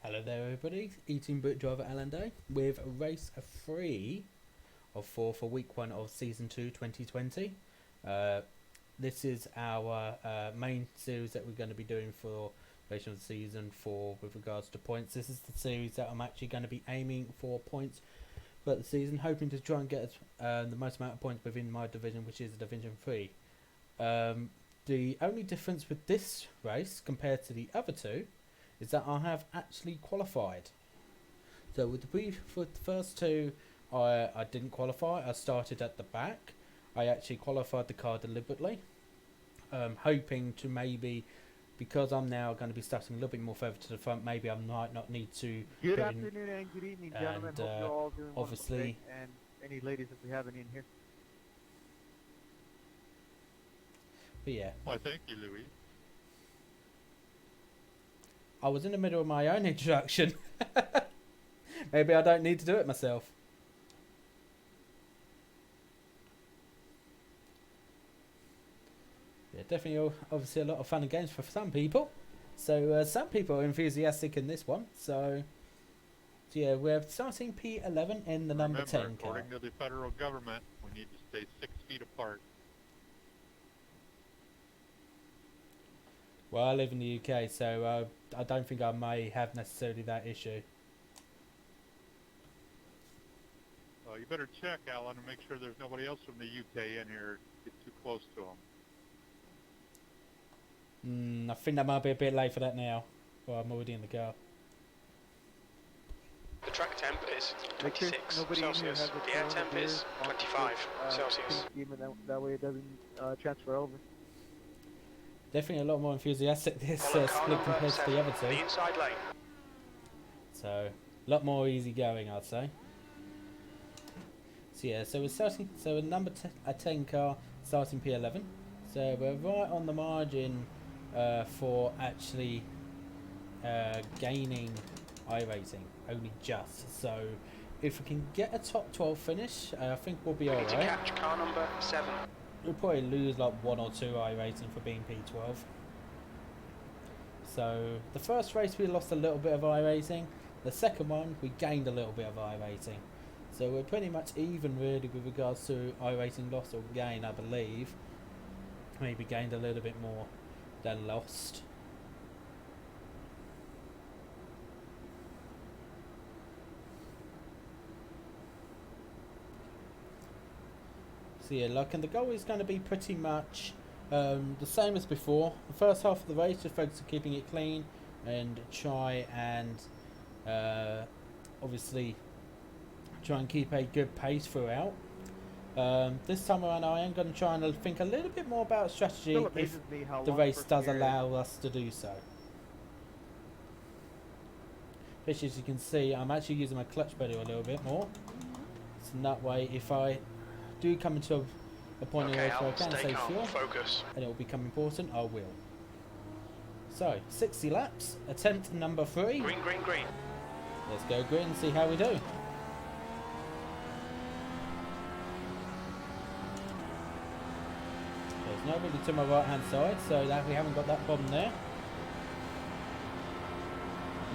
Hello there everybody, Eating Boot Driver Alan Day with race 3 of 4 for week 1 of season 2 2020. This is our main series that we're going to be doing for race of season 4 with regards to points. This is the series that I'm actually going to be aiming for points for the season, hoping to try and get the most amount of points within my division, which is Division 3. The only difference with this race compared to the other two is that I have actually qualified. So with the brief for the first two, I didn't qualify. I started at the back. I actually qualified the car deliberately, hoping to maybe, because I'm now going to be starting a little bit more further to the front, maybe I might not need to. Good afternoon and good evening, gentlemen. Hope you're all doing obviously, wonderful today. And any ladies if we have any in here. But yeah. Why, thank you, Louis. I was in the middle of my own introduction. Maybe I don't need to do it myself. Yeah, definitely, obviously a lot of fun and games for some people. So some people are enthusiastic in this one. So yeah, we're starting P11 in the number 10 car. According to the federal government, we need to stay 6 feet apart. Well, I live in the UK, so I don't think I may have necessarily that issue. You better check, Alan, and make sure there's nobody else from the UK in here. Get too close to them. I think that might be a bit late for that now. Well, I'm already in the car. The track temp is 26 Celsius. The air temp is 25 Celsius. That way it doesn't transfer over. Definitely a lot more enthusiastic this split compared to the other two. The inside lane. So a lot more easy going, I'd say. So yeah, so we're starting. So a number 10 car starting P11. So we're right on the margin for actually gaining I rating, only just. So if we can get a top 12 finish, I think we'll be alright. To catch car number 7. We'll probably lose like 1 or 2 I rating for being P12. So the first race we lost a little bit of I rating. The second one we gained a little bit of I rating. So we're pretty much even really with regards to I rating lost or gain, I believe. Maybe gained a little bit more than lost. So yeah, like, and the goal is going to be pretty much the same as before. The first half of the race, just focus on keeping it clean and try and obviously try and keep a good pace throughout. This time around I am going to try and think a little bit more about strategy if the race does allow us to do so. Which, as you can see, I'm actually using my clutch pedal a little bit more. So that way, if I do come into a point in the race where I can save fuel, and it will become important, I will. So, 60 laps, attempt number 3. Green, green, green. Let's go green and see how we do. There's nobody to my right hand side, so that we haven't got that problem there.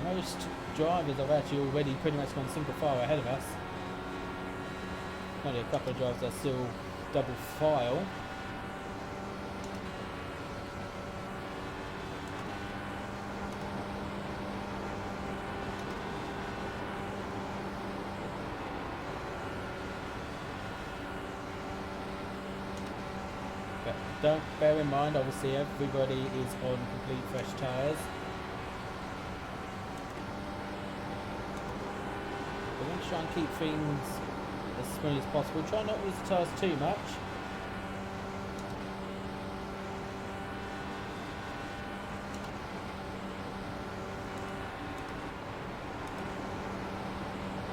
Most drivers have actually already pretty much gone single file ahead of us. Only a couple of drivers that are still double file. But don't bear in mind, obviously everybody is on complete fresh tyres. We're going to try and keep things as smooth as possible. Try not to use the tyres too much.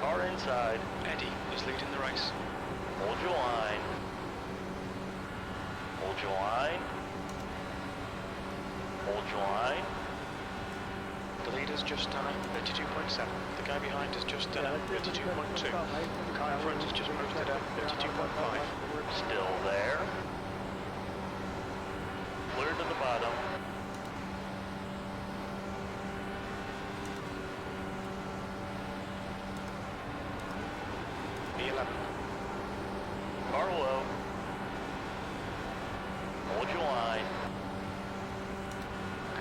Car inside. Eddie is leading the race. Hold your line. Hold your line. Hold your line. The leader's just done a 32.7. The guy behind has just done a 32.2. The car in front has just posted a 32.5. Still there. Clear to the bottom. low. Hold your line.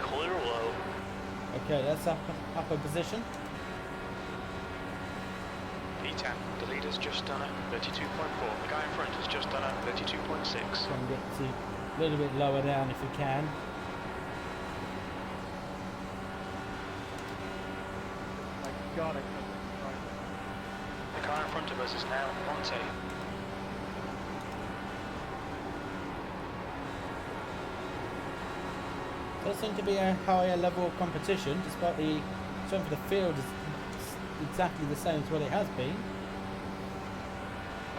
Clear low. Okay, that's upper position. P10, the leader's just done it, 32.4. The guy in front has just done it, 32.6. Try and get to a little bit lower down if we can. My God, I can't The car in front of us is now Monte. Does seem to be a higher level of competition, despite the strength of the field is exactly the same as what it has been.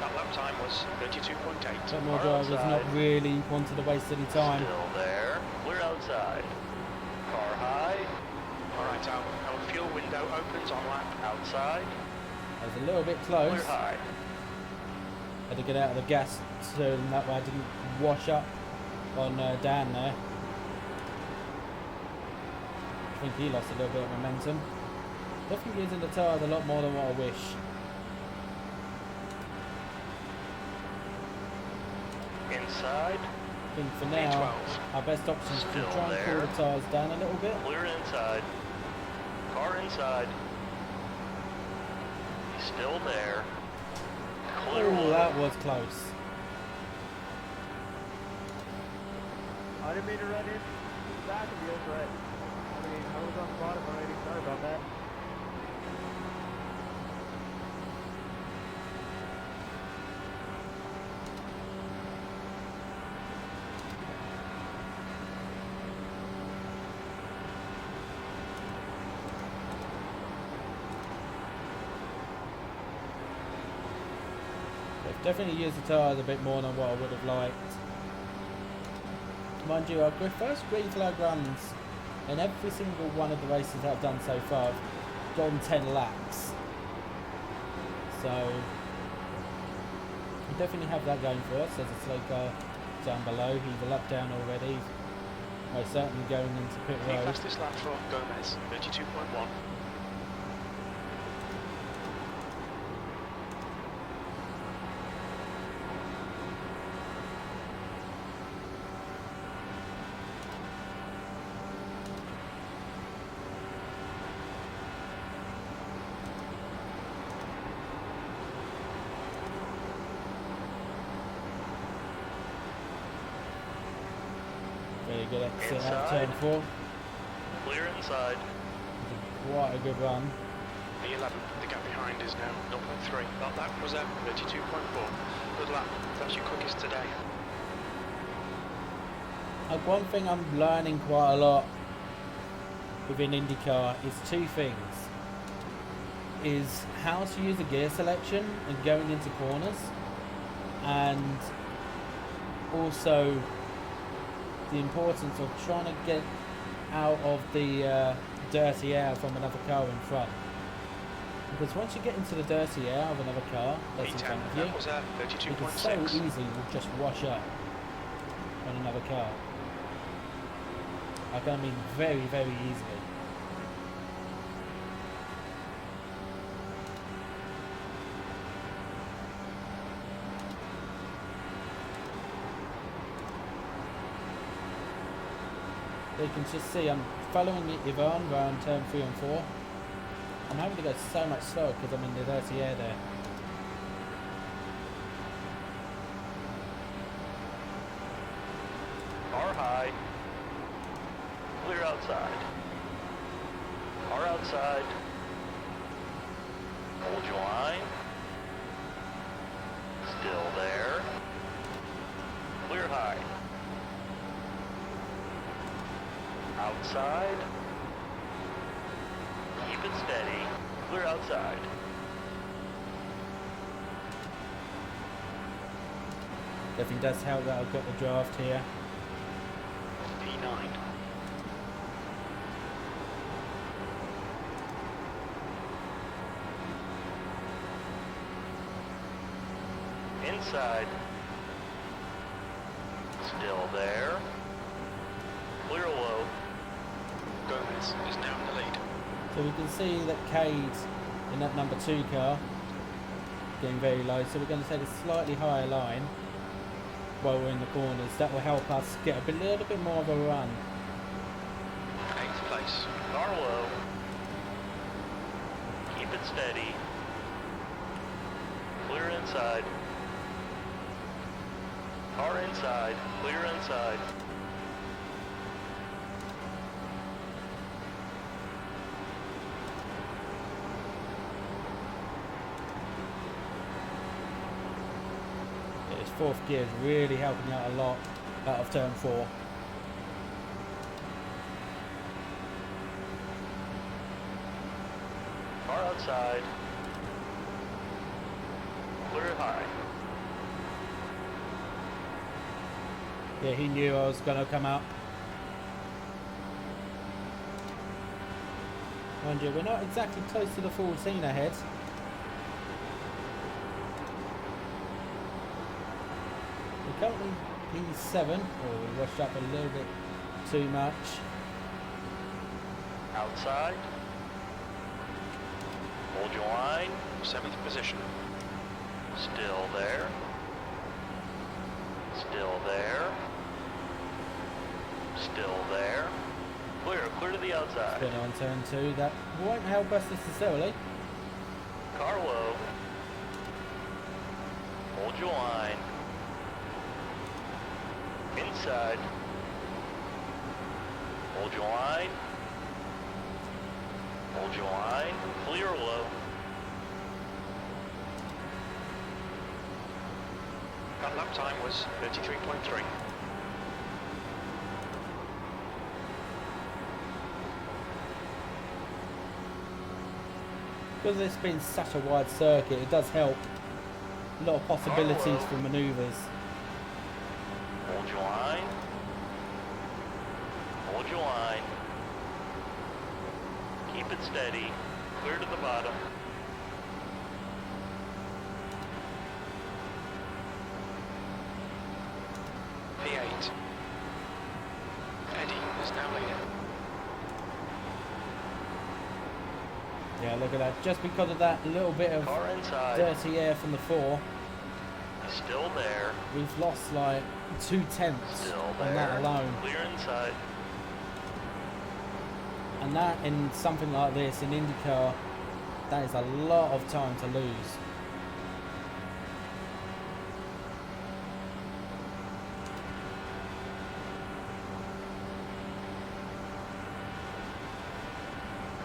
That lap time was 32.8. But more drivers not really wanted to waste any time. Still there. We're outside. Car high. Alright, our fuel window opens on lap outside. I was a little bit close. We're high. Had to get out of the gas so that way I didn't wash up on Dan there. I think he lost a little bit of momentum. Definitely using the tyres a lot more than what I wish. Inside. I think for now, our best option is to Still try and there. cool the tyres down a little bit. Clear inside. Car inside. He's still there. Clear Oh, low. that was close. I didn't mean to run in the back of you, but I mean, I was on the bottom already. Sorry about that. They've definitely used the tyres a bit more than what I would have liked. Mind you, our first green flag runs in every single one of the races that I've done so far have gone 10 laps. So we definitely have that going for us. There's a slow car down below. He's a lap down already. Most certainly going into pit The road. fastest lap for Gomez, 32.1. Very good exit out of Inside. turn 4. Clear inside. Quite a good run. The 11, the gap behind is now 0.3. That lap was at 32.4. Good lap. That's your quickest today. One thing I'm learning quite a lot within IndyCar is two things. Is how to use the gear selection and going into corners, and also the importance of trying to get out of the dirty air from another car in front. Because once you get into the dirty air of another car that's in P10, front of that you, was at it can so 32.6. easily just wash up on another car. Like, I mean, very, very easily. You can just see I'm following Yvonne around turn 3 and 4. I'm having to go so much slower because I'm in the dirty air there. Car high. Clear outside. Car outside. Hold your line. Still there. Clear high. Outside. Keep it steady. Clear outside. Definitely does help that I've got the draft here. P9. Inside. Still there. Clear low. Gomez is now in the lead. So we can see that Cade in that number 2 car getting very low. So we're going to take a slightly higher line. while we're in the corners. That will help us get a little bit more of a run. 8th place. Car low. Keep it steady. Clear inside. Car inside. Clear inside. This fourth gear is really helping out a lot out of turn 4. Car outside. Clear high. Yeah, he knew I was going to come out. Mind you, we're not exactly close to the 14 ahead. We're currently P7. Oh, we rushed up a little bit too much. Outside. Hold your line. 7th position. Still there. Still there. Still there. Clear. Clear to the outside. Spin on turn 2. That won't help us necessarily. Car low. Hold your line. Inside. Hold your line. Hold your line. Clear low. That lap time was 33.3. Because it's been such a wide circuit, it does help. A lot of possibilities for manoeuvres. Hold your line. Hold your line. Keep it steady. Clear to the bottom. P8. Eddie is now leading. Yeah, look at that. Just because of that little bit of Car inside. dirty air from the 4, Still there. we've lost like 2/10 Still on there. that alone. Clear inside. And that in something like this, in IndyCar, that is a lot of time to lose.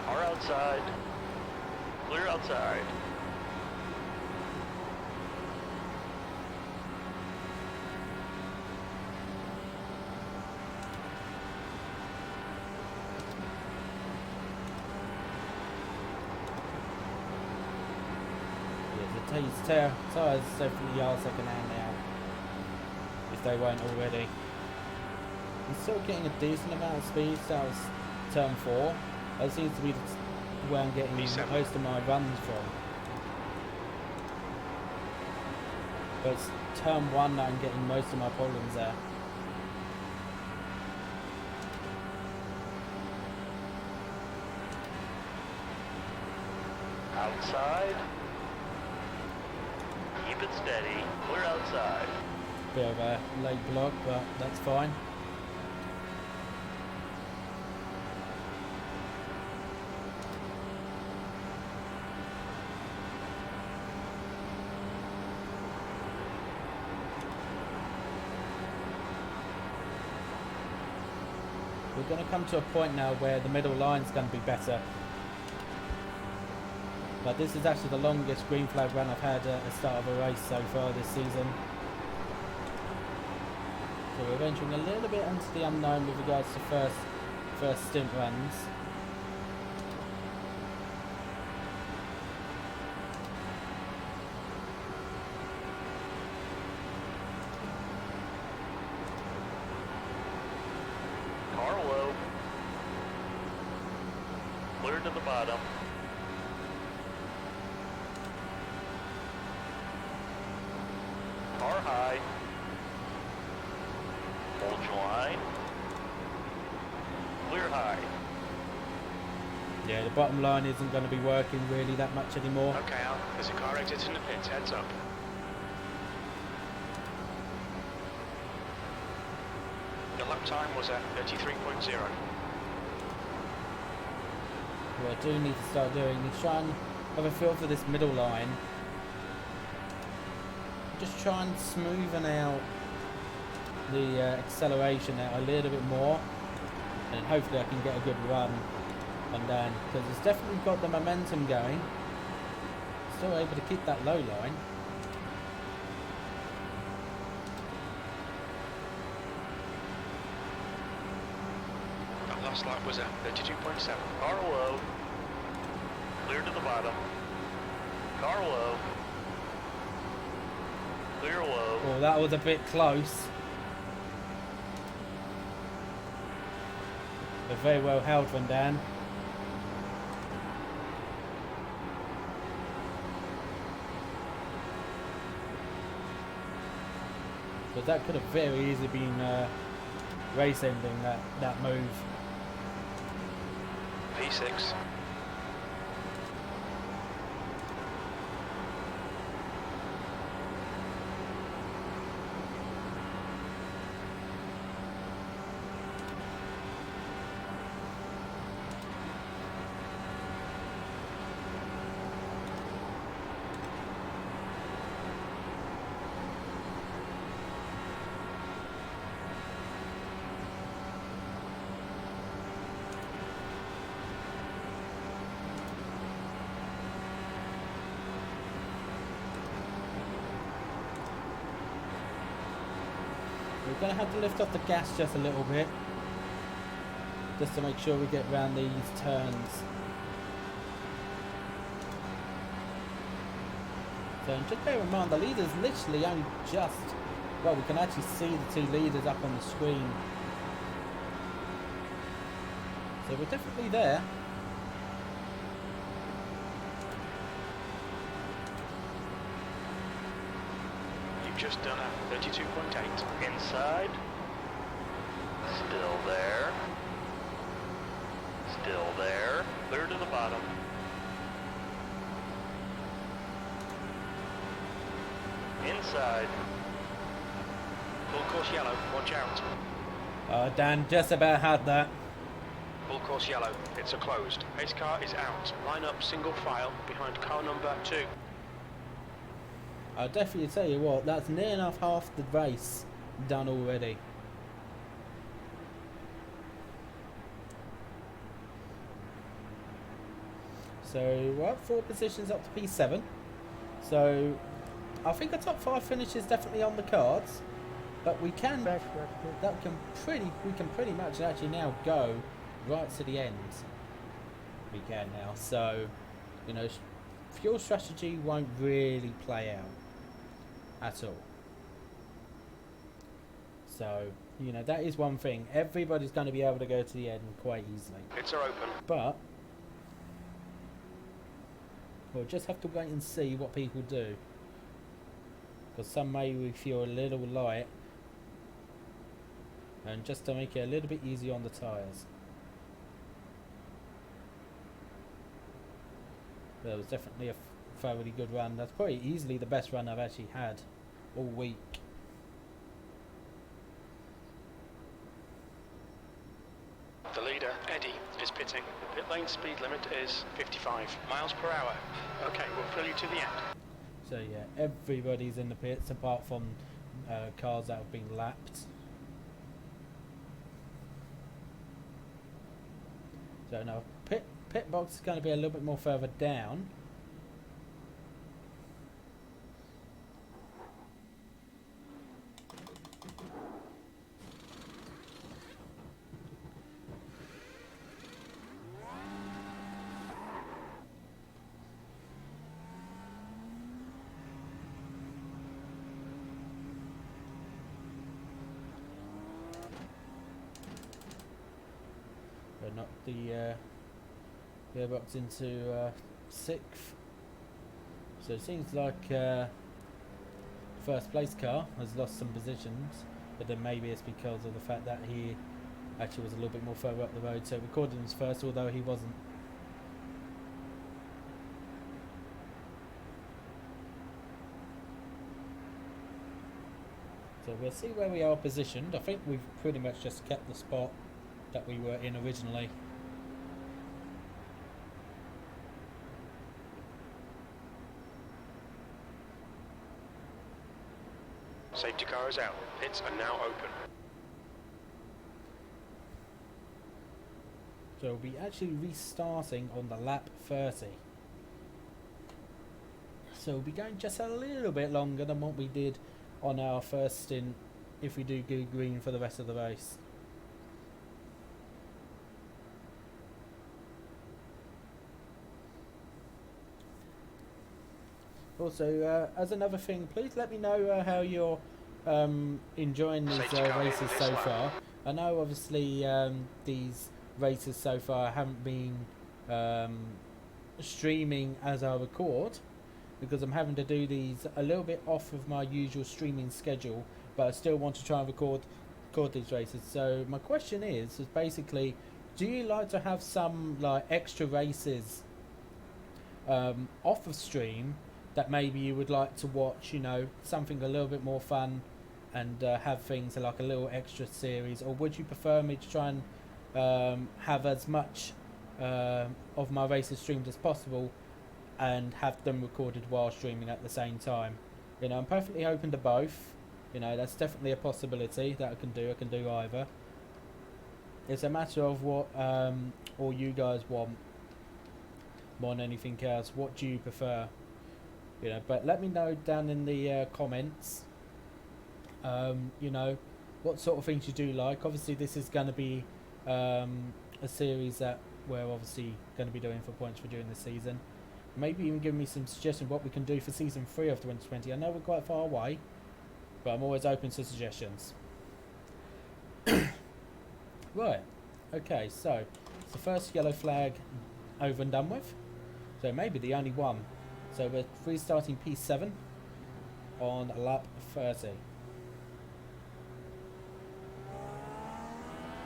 Car outside. Clear outside. Yeah, the tyres definitely are second hand now, if they weren't already. I'm still getting a decent amount of speed out of turn 4. That seems to be where I'm getting most of my runs from. But it's turn 1 that I'm getting most of my problems there. Outside. Keep it steady. Clear outside. Bit of a late block, but that's fine. We're going to come to a point now where the middle line's going to be better. But this is actually the longest green flag run I've had at the start of a race so far this season. So we're venturing a little bit into the unknown with regards to first stint runs. Car low. Clear to the bottom. Car high. Hold your line. Clear high. Yeah, the bottom line isn't going to be working really that much anymore. Okay, Al. There's a car exit in the pits. Heads up. time was at 33.0. What I do need to start doing is try and have a feel for this middle line. Just try and smoothen out the acceleration out a little bit more, and hopefully I can get a good run on down, because it's definitely got the momentum going. Still able to keep that low line. That last lap was at 32.7. Car low. Clear to the bottom. Car low. Clear low. Oh, that was a bit close. But very well held from Dan. But that could have very easily been race ending, that move. P6. We're going to have to lift off the gas just a little bit, just to make sure we get around these turns. So just bear in mind, the leader's literally only just, well, we can actually see the two leaders up on the screen. So we're definitely there. Just done at 32.8. Inside. Still there. Still there. Clear to the bottom. Inside. Full course yellow. Watch out. Dan just about had that. Full course yellow. It's a closed. Pace car is out. Line up single file behind car number 2. I'll definitely tell you what, that's near enough half the race done already. So we're up 4 positions up to P7. So I think a top 5 finish is definitely on the cards, but we can we can pretty much actually now go right to the end. We can now. So, you know, fuel strategy won't really play out at all. So, you know, that is one thing. Everybody's going to be able to go to the end quite easily. Pits are open. But we'll just have to wait and see what people do. Because some may feel a little light. And just to make it a little bit easier on the tyres. There was definitely a thoroughly good run. That's probably easily the best run I've actually had all week. The leader, Eddie, is pitting. The pit lane speed limit is 55 miles per hour. Okay, we'll fill you to the end. So yeah, everybody's in the pits apart from cars that have been lapped. So now pit box is going to be a little bit more further down. Not the gearbox into 6th. So it seems like first place car has lost some positions, but then maybe it's because of the fact that he actually was a little bit more further up the road, so recorded him as first, although he wasn't. So we'll see where we are positioned. I think we've pretty much just kept the spot that we were in originally. Safety car is out. Pits are now open. So we'll be actually restarting on the lap 30. So we'll be going just a little bit longer than what we did on our first stint if we do go green for the rest of the race. Also, as another thing, please let me know how you're enjoying these races so far. I know obviously these races so far haven't been streaming as I record, because I'm having to do these a little bit off of my usual streaming schedule, but I still want to try and record these races. So my question is basically, do you like to have some like extra races off of stream that maybe you would like to watch, you know, something a little bit more fun, and have things like a little extra series? Or would you prefer me to try and have as much of my races streamed as possible and have them recorded while streaming at the same time? You know, I'm perfectly open to both. You know, that's definitely a possibility that I can do either. It's a matter of what all you guys want more than anything else. What do you prefer? You know, but let me know down in the comments, you know, what sort of things you do like. Obviously this is going to be a series that we're obviously going to be doing for points for during the season. Maybe even give me some suggestions what we can do for season 3 of 2020. I know we're quite far away, but I'm always open to suggestions. Right, okay, so it's the first yellow flag over and done with, so maybe the only one. So we're restarting P7 on lap 30.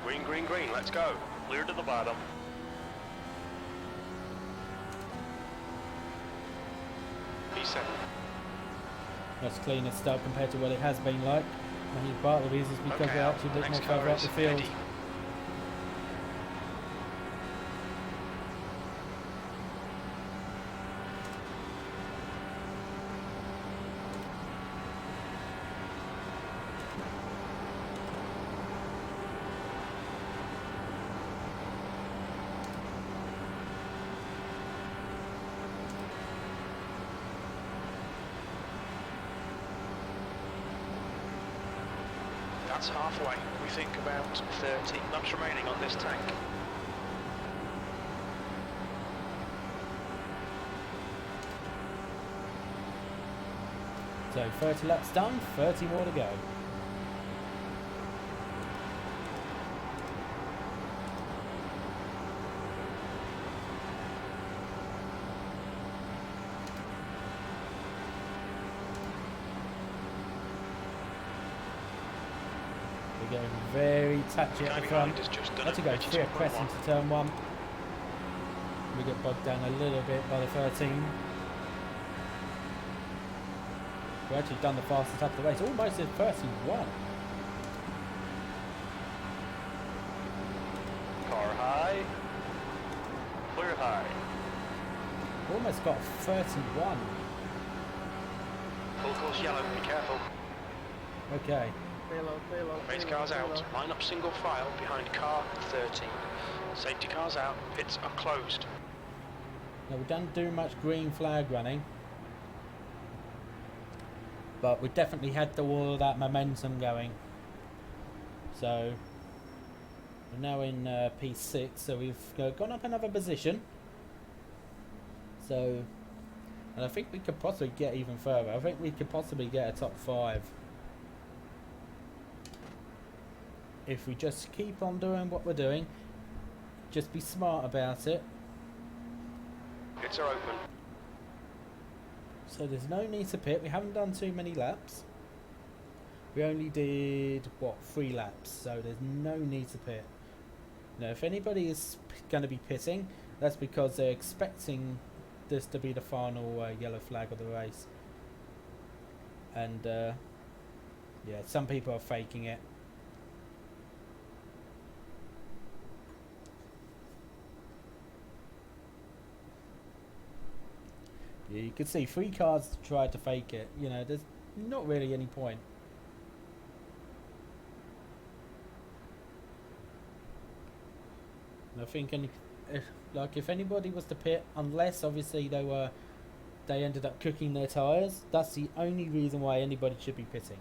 Green, green, green, let's go. Clear to the bottom. P7. That's cleaner start compared to what it has been like. I mean, part of the reason is because Okay, we're actually a bit more further up the field. ready. That's halfway. We think about 30 laps remaining on this tank. So 30 laps done, 30 more to go. We're getting very touchy at the front. Had to go clear press into turn 1. We get bogged down a little bit by the 13. We've actually done the fastest lap of the race, almost at 31. Car high. Clear high. Almost got 31. Full course yellow, be careful. Okay. Stay low, stay low. Race stay low, cars stay out. low. Line up single file behind car 13. Safety cars out. Pits are closed. Now we don't do much green flag running, but we definitely had all of that momentum going. So we're now in P6, so we've gone up another position. So, and I think we could possibly get even further. I think we could possibly get a top 5 if we just keep on doing what we're doing. Just be smart about it. Pits are open. So there's no need to pit. We haven't done too many laps. We only did, what, 3 laps. So there's no need to pit. Now, if anybody is going to be pitting, that's because they're expecting this to be the final yellow flag of the race. And Yeah, some people are faking it. Yeah, you can see 3 cars tried to fake it. You know, there's not really any point. And I think if anybody was to pit, unless obviously they ended up cooking their tyres, that's the only reason why anybody should be pitting.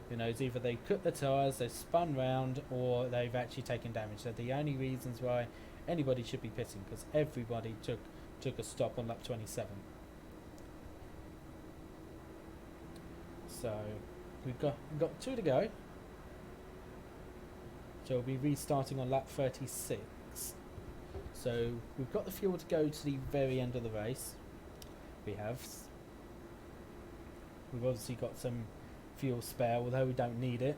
You know, it's either they cooked the tyres, they spun round, or they've actually taken damage. They're the only reasons why anybody should be pitting, because everybody took a stop on lap 27. So we've got 2 to go. So we'll be restarting on lap 36. So we've got the fuel to go to the very end of the race. We've obviously got some fuel spare, although we don't need it.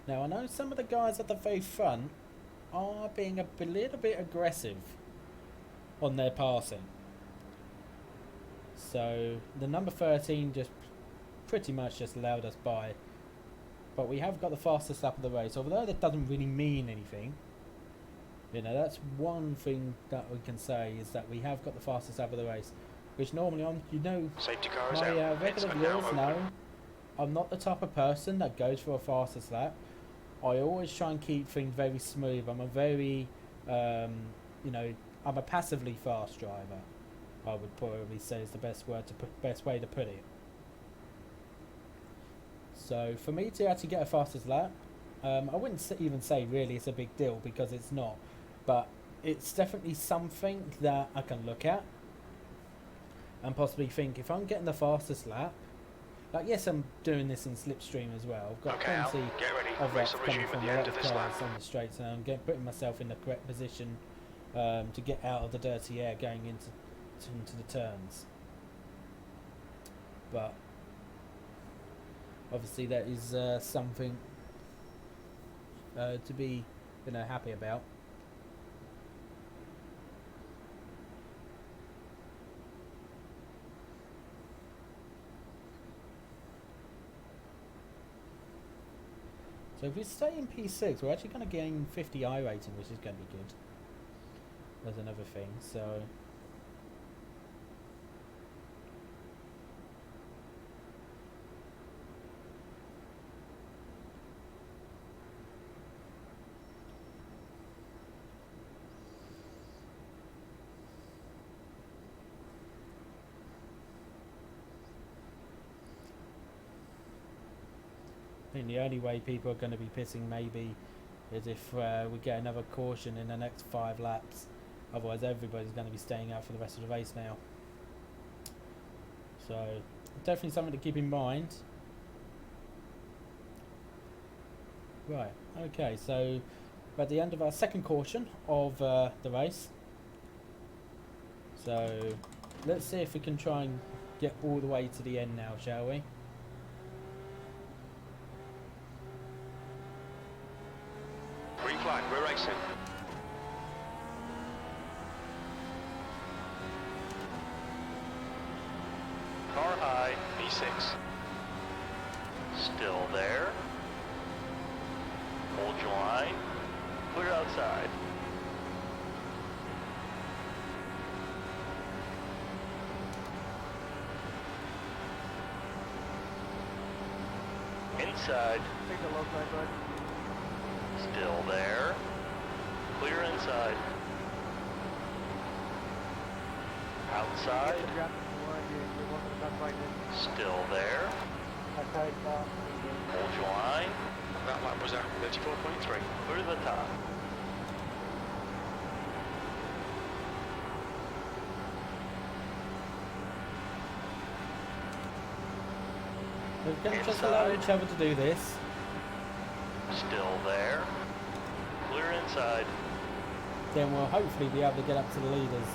Now I know some of the guys at the very front are being a little bit aggressive on their passing. So the number 13 just pretty much just allowed us by. But we have got the fastest lap of the race, although that doesn't really mean anything. You know, that's one thing that we can say, is that we have got the fastest lap of the race. Which normally, Safety car is my out. regular It's viewers now know open. I'm not the type of person that goes for a fastest lap. I always try and keep things very smooth. I'm a very, I'm a passively fast driver. I would probably say is the best way to put it. So for me to actually get a fastest lap, I wouldn't even say really it's a big deal, because it's not. But it's definitely something that I can look at and possibly think, if I'm getting the fastest lap, like, yes, I'm doing this in slipstream as well. I've got Okay, Al, plenty get ready. of Race laps will coming resume at from the a end lot of of this cars lap. on the straights, and I'm putting myself in the correct position to get out of the dirty air going into the turns. But obviously that is something to be, happy about. So if we stay in P6, we're actually going to gain 50 I rating, which is going to be good. There's another thing, so... I think the only way people are going to be pitting maybe is if we get another caution in the next 5 laps. Otherwise everybody's going to be staying out for the rest of the race now. So definitely something to keep in mind. Right, okay, so we're at the end of our second caution of the race. So let's see if we can try and get all the way to the end now, shall we? Green flag, we're racing. Car high, B6. Still there. Hold your line. Clear outside. Inside. Take the low side, bud. Still there. Clear inside. Outside. Get the gap if you want. You're welcome to back right in. Still there. Okay, Hold your line. That lap was at 34.3. Clear the top. We're going to just allow each other to do this. Still there. Clear inside. Then we'll hopefully be able to get up to the leaders.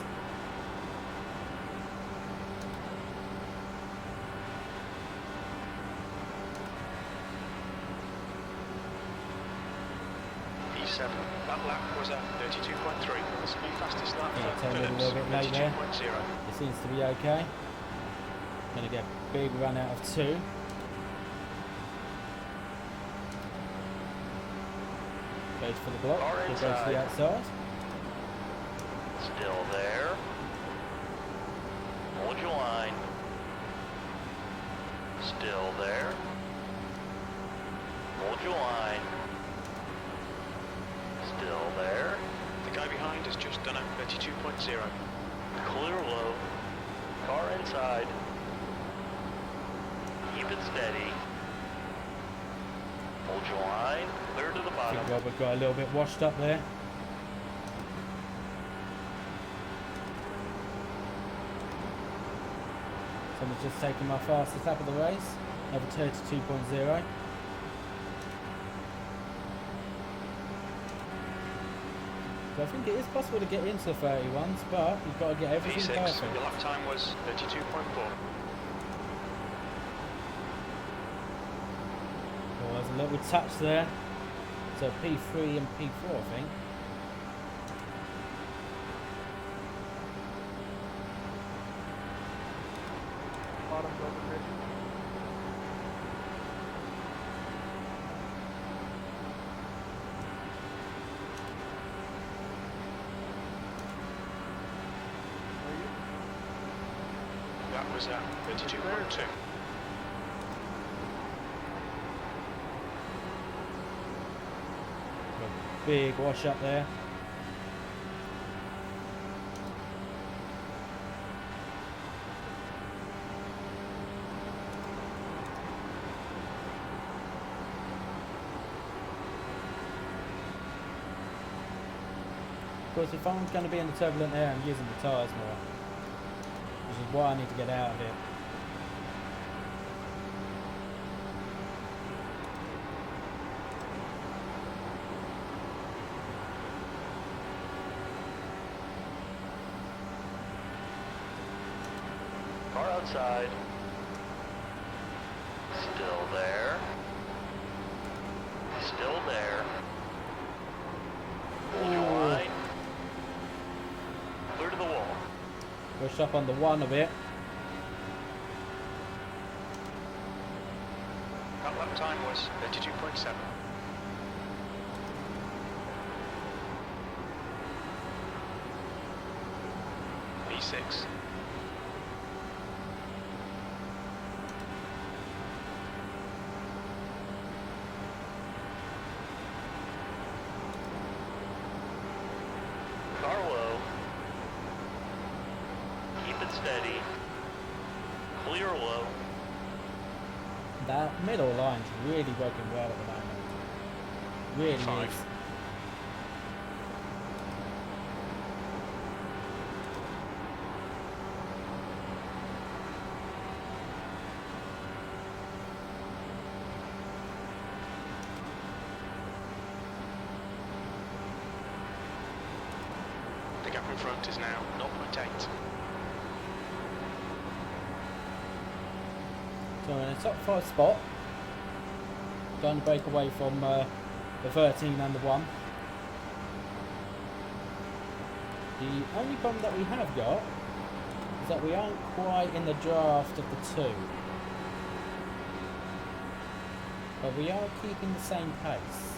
P7. That lap was at 32.3. This will be fastest lap Yeah, for turn it a Phillips. little bit late there. 32.0. It seems to be okay. Gonna get a big run out of 2. Goes for the block. Far Goes to inside. the outside. Still there. Hold your line. Still there. Hold your line. Still there. The guy behind has just done a 32.0. Clear low. Car inside. Keep it steady. Hold your line. Clear to the I bottom. think Robert got a little bit washed up there. Someone's just taken my fastest lap of the race. Over 32.0. So I think it is possible to get into the 31s, but you've got to get everything P6, perfect. your lap time was 32.4. Oh, there's a little touch there. So P3 and P4, I think. Bottom's open, Rich. Are you? That was 32.2. A big wash up there. Of course, if I'm going to be in the turbulent air, I'm using the tyres more, which is why I need to get out of it. Car outside. Still there. Still there. Hold your line. Clear to the wall. Push up on the 1 a bit. That lap time was 32.7. P6. Car low. Keep it steady. Clear low. That middle line's really working well at the moment. Really 5. is. The gap in front is now 0.8. So in the top 5 spot, going to break away from the 13 and the 1. The only problem that we have got is that we aren't quite in the draft of the 2. But we are keeping the same pace.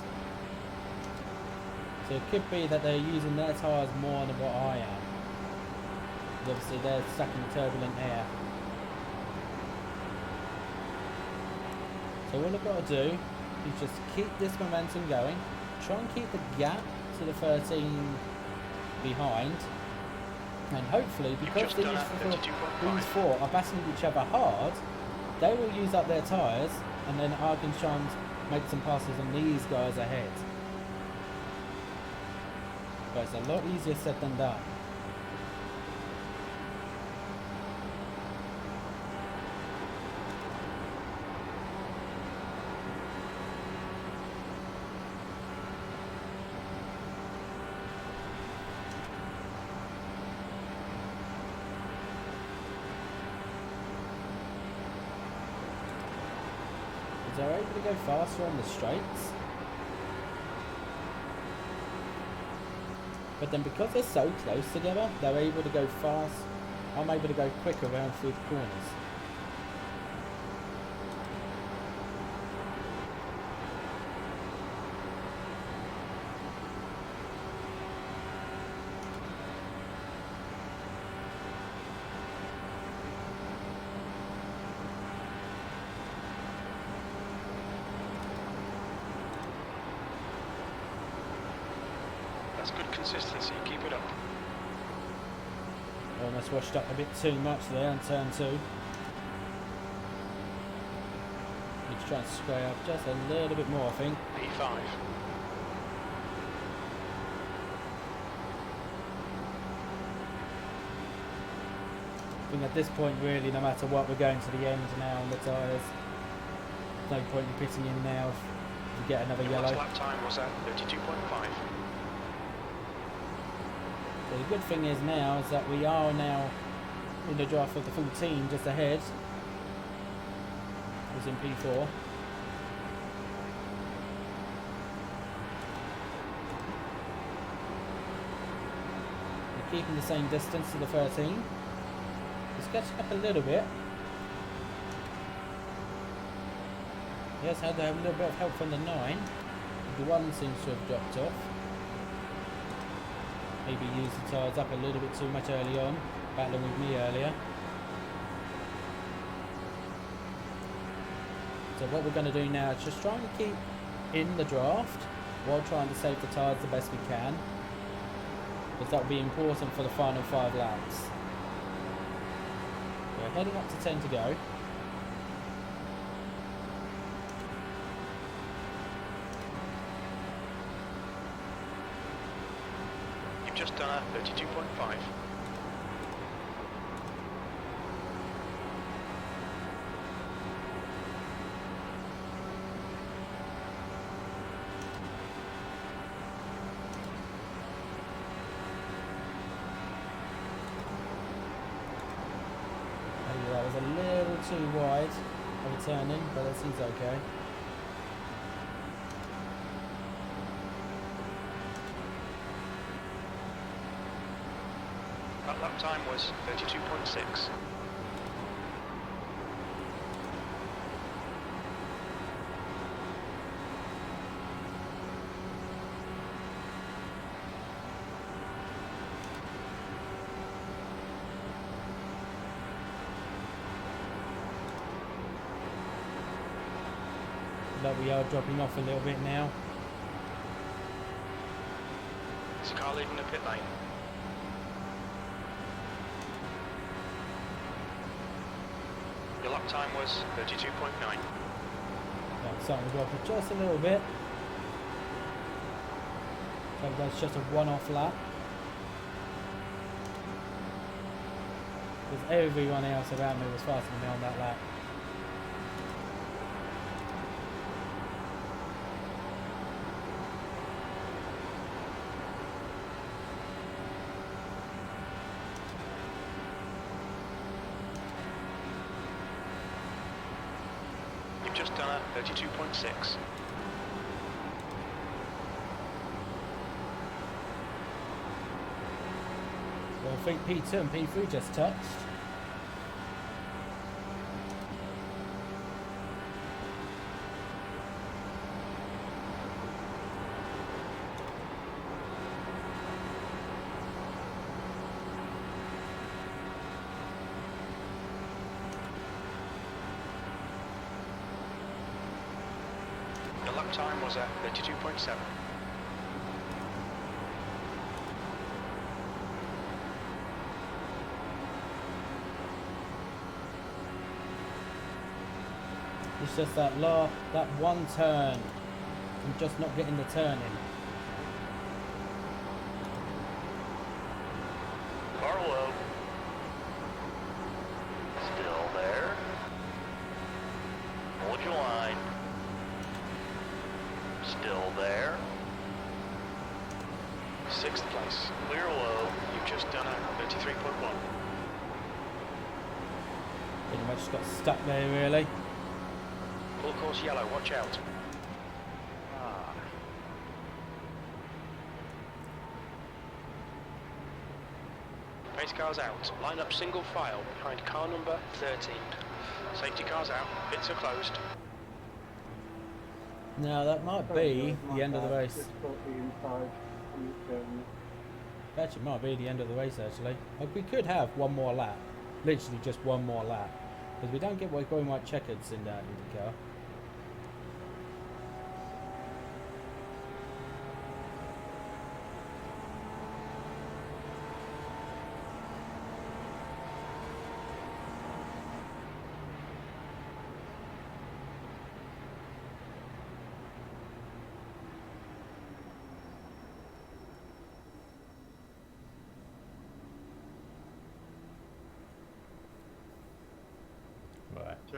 So it could be that they're using their tyres more than what I am. Because obviously they're stuck in turbulent air. So all I've got to do is just keep this momentum going, try and keep the gap to the 13 behind, and hopefully because these four are battling each other hard, they will use up their tyres, and then I can try and make some passes on these guys ahead. But it's a lot easier said than done. They're able to go faster on the straights, but then because they're so close together, they're able to go fast. I'm able to go quicker around through the corners. That's good consistency. Keep it up. Almost washed up a bit too much there on turn 2. Need to try and square up just a little bit more, I think. P5. I think at this point, really, no matter what, we're going to the end now on the tyres. No point in pitting in now if we get another Your yellow. last lap time was at 32.5. So the good thing is now is that we are now in the draft of the full team, just ahead. Was in P4. We're keeping the same distance to the 13. It's catching up a little bit. Yes, had to have a little bit of help from the 9. The 1 seems to have dropped off. Maybe used the tyres up a little bit too much early on, battling with me earlier. So what we're going to do now is just try and keep in the draft while trying to save the tyres the best we can, because that will be important for the final 5 laps. We're heading up to 10 to go. You've just done a 32.5. That was a little too wide of a turn in, but that seems okay. That lap time was 32.6. Like we are dropping off a little bit now. There's a car leaving the pit lane. Your lap time was 32.9. Yeah, I'm starting to drop it just a little bit. So that's just a one-off lap. Because everyone else around me was faster than me on that lap. You've just done a 32.6. Well, I think P2 and P3 just touched. Your lap time was at 32.7. It's just that that one turn and just not getting the turn in. Barlow. Still there. Hold your line. Still there. 6th place. Clear low. You've just done a 33.1. Pretty much got stuck there really. Full course yellow, watch out. Ah. Pace cars out. Line up single file behind car number 13. Safety cars out. Pits are closed. Now that might be the end of the race. Actually, it might be the end of the race actually. Like, we could have one more lap. Literally just one more lap. Because we don't get green white checkers in that IndyCar.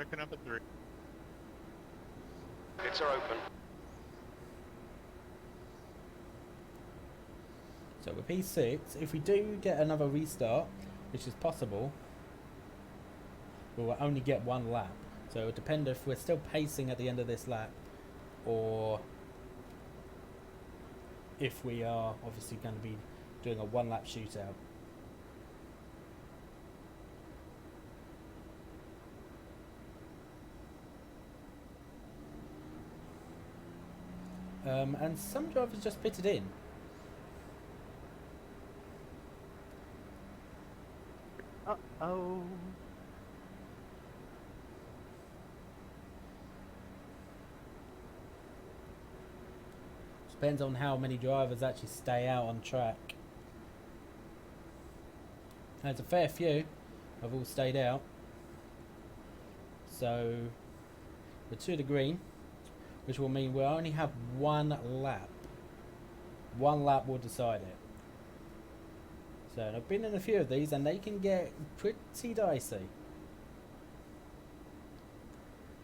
Checking up at 3. Pits are open. So with P6, if we do get another restart, which is possible, we will only get 1 lap. So it will depend if we're still pacing at the end of this lap, or if we are obviously going to be doing a 1 lap shootout. And some drivers just pitted in. Uh-oh. Depends on how many drivers actually stay out on track. There's a fair few have all stayed out. So we're to the green, which will mean we'll only have 1 lap. 1 lap will decide it. So I've been in a few of these and they can get pretty dicey.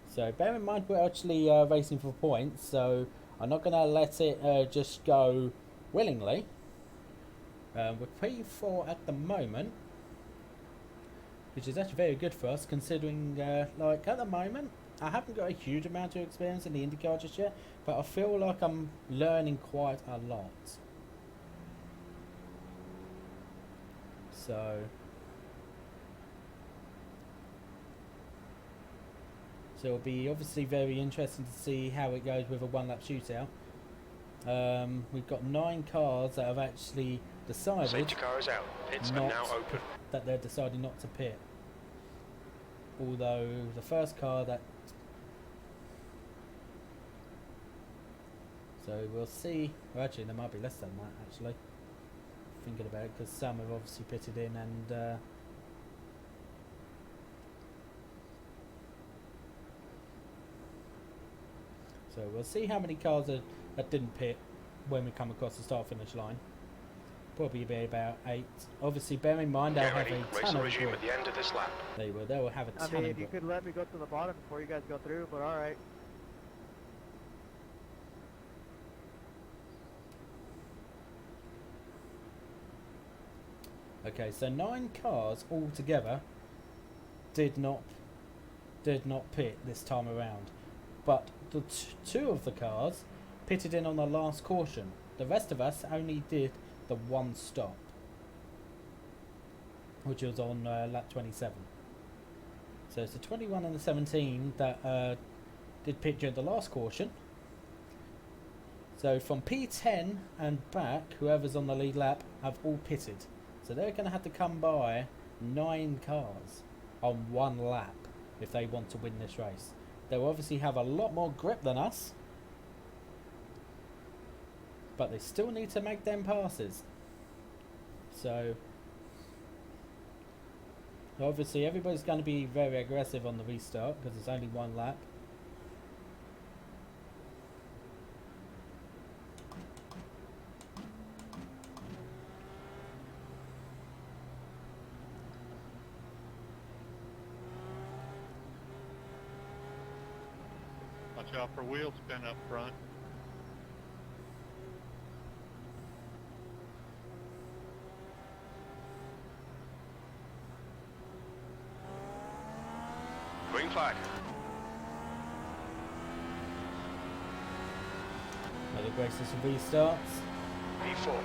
So bear in mind we're actually racing for points, so I'm not going to let it just go willingly. We're P4 at the moment, which is actually very good for us considering like at the moment I haven't got a huge amount of experience in the IndyCar just yet, but I feel like I'm learning quite a lot. So it'll be obviously very interesting to see how it goes with a 1 lap shootout. We've got 9 cars that have actually decided Safety car is out. Pits are now open. that they're deciding not to pit. Although the first car that... So we'll see. Well, actually there might be less than that actually. Thinking about it, because some have obviously pitted in and so we'll see how many cars that didn't pit when we come across the start-finish line. Probably be about 8. Obviously, bear in mind they'll have a Race ton will of resume grip. at the end of this lap. They will have a ton I mean, of if you grip. could let me go to the bottom before you guys go through, but alright. Okay, so 9 cars altogether did not pit this time around, but the 2 of the cars pitted in on the last caution. The rest of us only did the 1 stop, which was on lap 27. So it's the 21 and the 17 that did pit during the last caution. So from P10 and back, whoever's on the lead lap have all pitted. So they're going to have to come by 9 cars on 1 lap if they want to win this race. They'll obviously have a lot more grip than us, but they still need to make them passes. So obviously everybody's going to be very aggressive on the restart because it's only 1 lap. Watch out for wheel spin up front. Green flag. Another graces and restarts. P4.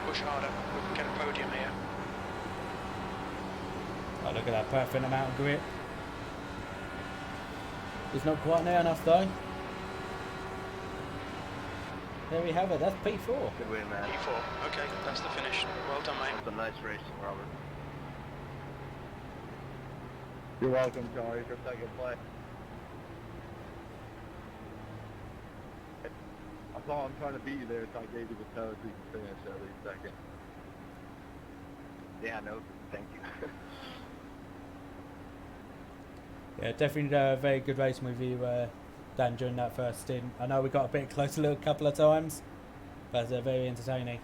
Push harder. We can get a podium here. Oh, look at that perfect amount of grip. It's not quite near enough though. There we have it, that's P4. Good win, man. P4. Okay, that's the finish. Well done, mate. It's a nice race, Robert. You're welcome, Charlie, for second place. I saw him trying to beat you there, so I gave you the toe so you can finish at least second. Yeah, no, Thank you. Yeah, definitely a very good racing with you, Dan, during that first stint. I know we got a bit close a little couple of times, but it's very entertaining.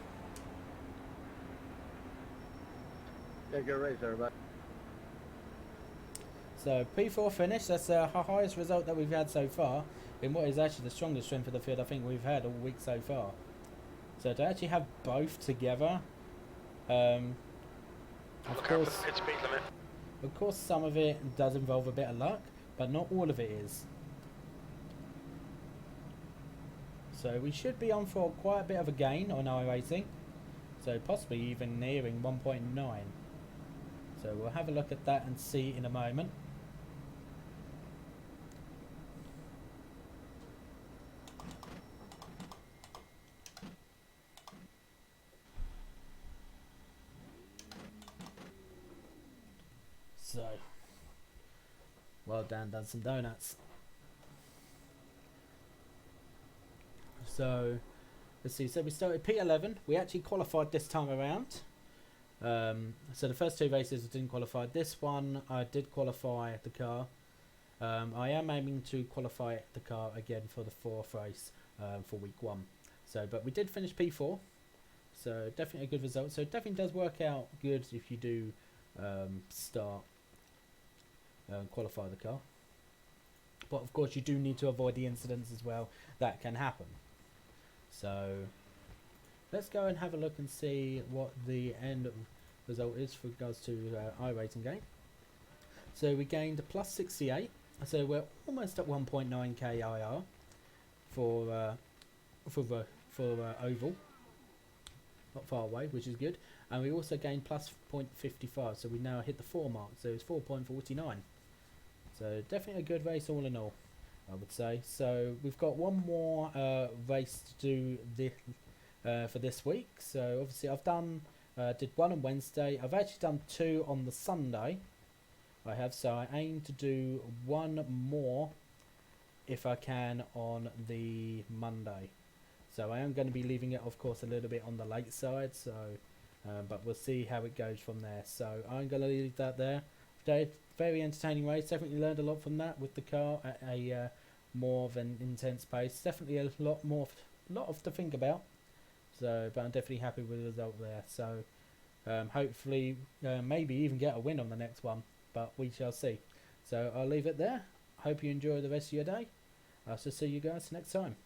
Yeah, good race, everybody. So P4 finish, that's our highest result that we've had so far, in what is actually the strongest strength of the field I think we've had all week so far. So to actually have both together, of Look out for course, the pit speed limit. of course some of it does involve a bit of luck, but not all of it is. So we should be on for quite a bit of a gain on our rating, so possibly even nearing 1.9. So we'll have a look at that and see in a moment. So, well done some donuts. So, let's see. So we started P11. We actually qualified this time around. So the first two races I didn't qualify. This one I did qualify the car. I am aiming to qualify the car again for the fourth race for week 1. So, but we did finish P4. So definitely a good result. So it definitely does work out good if you do start qualify the car. But of course you do need to avoid the incidents as well that can happen. So let's go and have a look and see what the end result is for regards to iRacing game. So we gained a plus 68. So we're almost at 1.9k IR for oval. Not far away, which is good. And we also gained plus 0.55, so we now hit the 4 mark, so it's 4.49. So definitely a good race all in all, I would say. So we've got one more race to do for this week. So obviously I've did one on Wednesday. I've actually done 2 on the Sunday. I have, so I aim to do one more if I can on the Monday. So I am going to be leaving it, of course, a little bit on the late side. So, but we'll see how it goes from there. So I'm going to leave that there. Very entertaining race. Definitely learned a lot from that with the car at a more of an intense pace. Definitely a lot of to think about. So, but I'm definitely happy with the result there. So, hopefully, maybe even get a win on the next one. But we shall see. So I'll leave it there. Hope you enjoy the rest of your day. I'll see you guys next time.